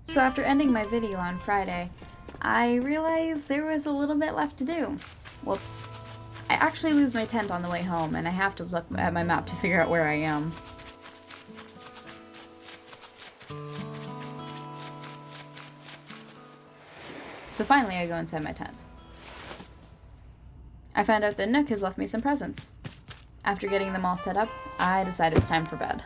So after ending my video on Friday, I realized there was a little bit left to do. Whoops. I actually lose my tent on the way home, and I have to look at my map to figure out where I am. So finally I go inside my tent. I find out that Nook has left me some presents. After getting them all set up, I decide it's time for bed.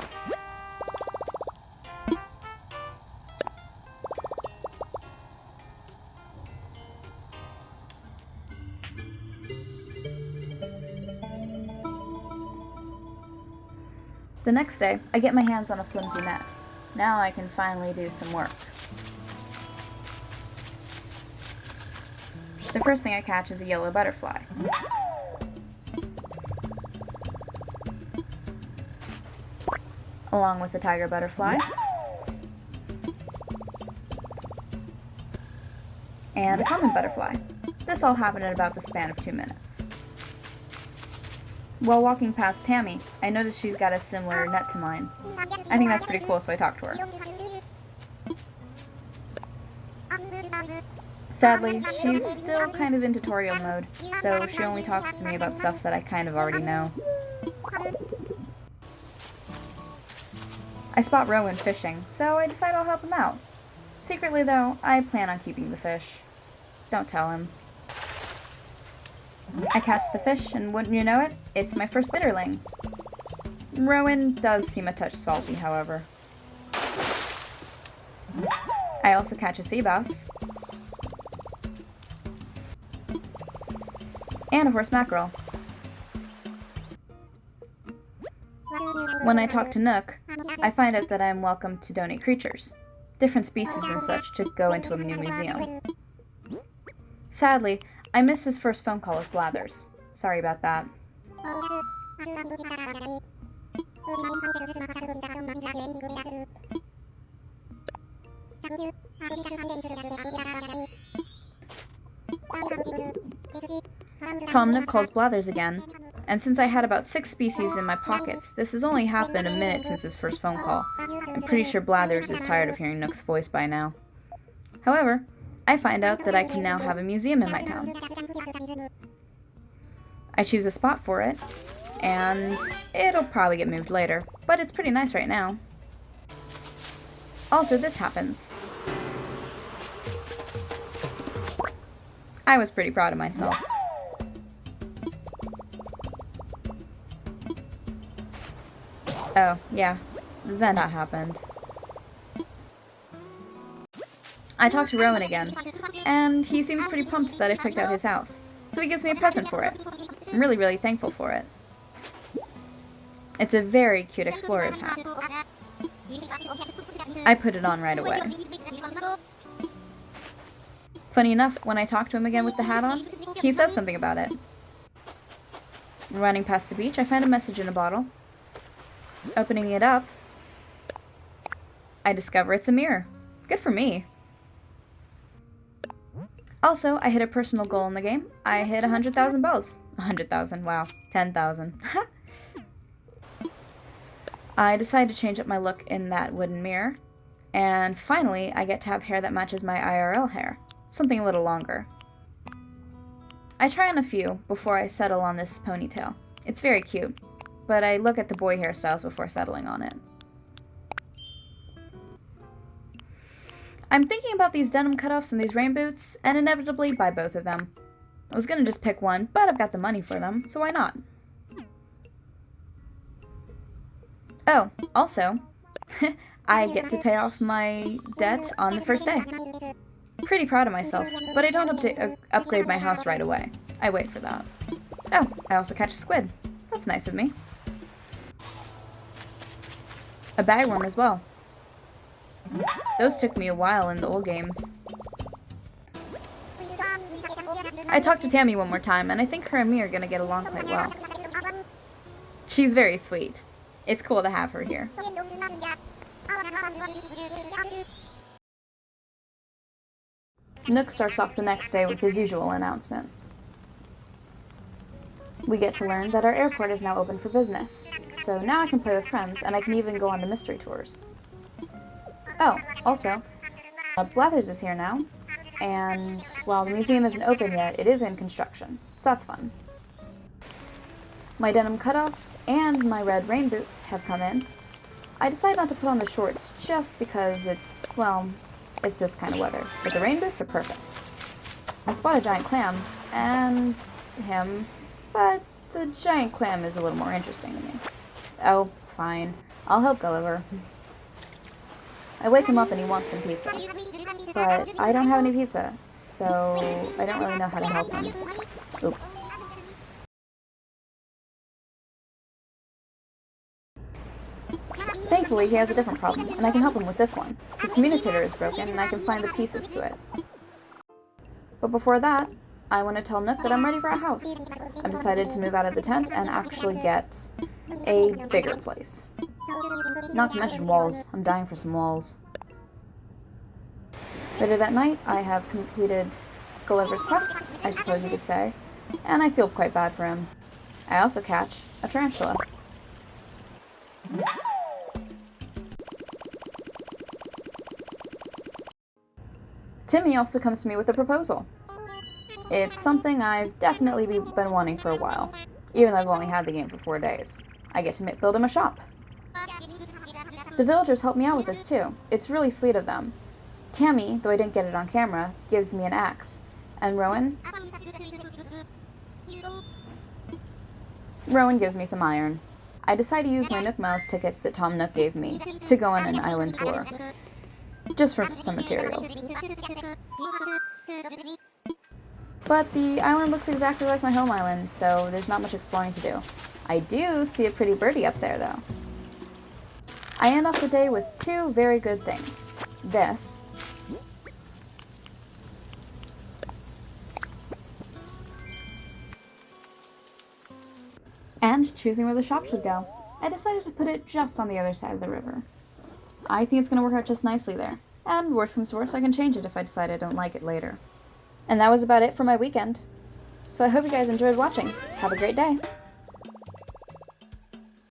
The next day, I get my hands on a flimsy net. Now I can finally do some work. The first thing I catch is a yellow butterfly. Along with the tiger butterfly. And a common butterfly. This all happened in about the span of 2 minutes. While walking past Tammy, I noticed she's got a similar net to mine. I think that's pretty cool, so I talked to her. Sadly, she's still kind of in tutorial mode, so she only talks to me about stuff that I kind of already know. I spot Rowan fishing, so I decide I'll help him out. Secretly though, I plan on keeping the fish. Don't tell him. I catch the fish, and wouldn't you know it, it's my first bitterling. Rowan does seem a touch salty, however. I also catch a sea bass. And a horse mackerel. When I talk to Nook, I find out that I'm welcome to donate creatures, different species and such, to go into a new museum. Sadly, I missed his first phone call with Blathers. Sorry about that. Tom Nook calls Blathers again, and since I had about 6 species in my pockets, this has only happened a minute since his first phone call. I'm pretty sure Blathers is tired of hearing Nook's voice by now. However, I find out that I can now have a museum in my town. I choose a spot for it, and it'll probably get moved later, but it's pretty nice right now. Also, this happens. I was pretty proud of myself. Oh, yeah, then that happened. I talked to Rowan again, and he seems pretty pumped that I picked out his house, so he gives me a present for it. I'm really thankful for it. It's a very cute explorer's hat. I put it on right away. Funny enough, when I talk to him again with the hat on, he says something about it. Running past the beach, I find a message in a bottle. Opening it up, I discover it's a mirror. Good for me. Also, I hit a personal goal in the game. I hit 100,000 bells. 100,000, wow. 10,000. I decide to change up my look in that wooden mirror. And finally, I get to have hair that matches my IRL hair. Something a little longer. I try on a few before I settle on this ponytail. It's very cute, but I look at the boy hairstyles before settling on it. I'm thinking about these denim cutoffs and these rain boots, and inevitably buy both of them. I was gonna just pick one, but I've got the money for them, so why not? Oh, also, I get to pay off my debt on the first day. Pretty proud of myself, but I don't upgrade my house right away. I wait for that. Oh, I also catch a squid. That's nice of me. A bagworm as well. Those took me a while in the old games. I talked to Tammy one more time, and I think her and me are gonna get along quite well. She's very sweet. It's cool to have her here. Nook starts off the next day with his usual announcements. We get to learn that our airport is now open for business, so now I can play with friends, and I can even go on the mystery tours. Oh, also, Blathers is here now, and while the museum isn't open yet, it is in construction, so that's fun. My denim cutoffs and my red rain boots have come in. I decided not to put on the shorts just because it's this kind of weather, but the rain boots are perfect. I spot a giant clam, and him, but the giant clam is a little more interesting to me. Oh, fine. I'll help Gulliver. I wake him up and he wants some pizza. But I don't have any pizza, so I don't really know how to help him. Oops. Thankfully, he has a different problem, and I can help him with this one. His communicator is broken, and I can find the pieces to it. But before that, I want to tell Nook that I'm ready for a house. I've decided to move out of the tent and actually get a bigger place. Not to mention walls. I'm dying for some walls. Later that night, I have completed Gulliver's quest, I suppose you could say, and I feel quite bad for him. I also catch a tarantula. Timmy also comes to me with a proposal. It's something I've definitely been wanting for a while, even though I've only had the game for 4 days. I get to build him a shop. The villagers help me out with this too. It's really sweet of them. Tammy, though I didn't get it on camera, gives me an axe. And Rowan gives me some iron. I decide to use my Nook Miles ticket that Tom Nook gave me to go on an island tour. Just for some materials. But the island looks exactly like my home island, so there's not much exploring to do. I do see a pretty birdie up there, though. I end off the day with 2 very good things. This. And choosing where the shop should go. I decided to put it just on the other side of the river. I think it's going to work out just nicely there. And worst comes to worst, I can change it if I decide I don't like it later. And that was about it for my weekend. So I hope you guys enjoyed watching. Have a great day!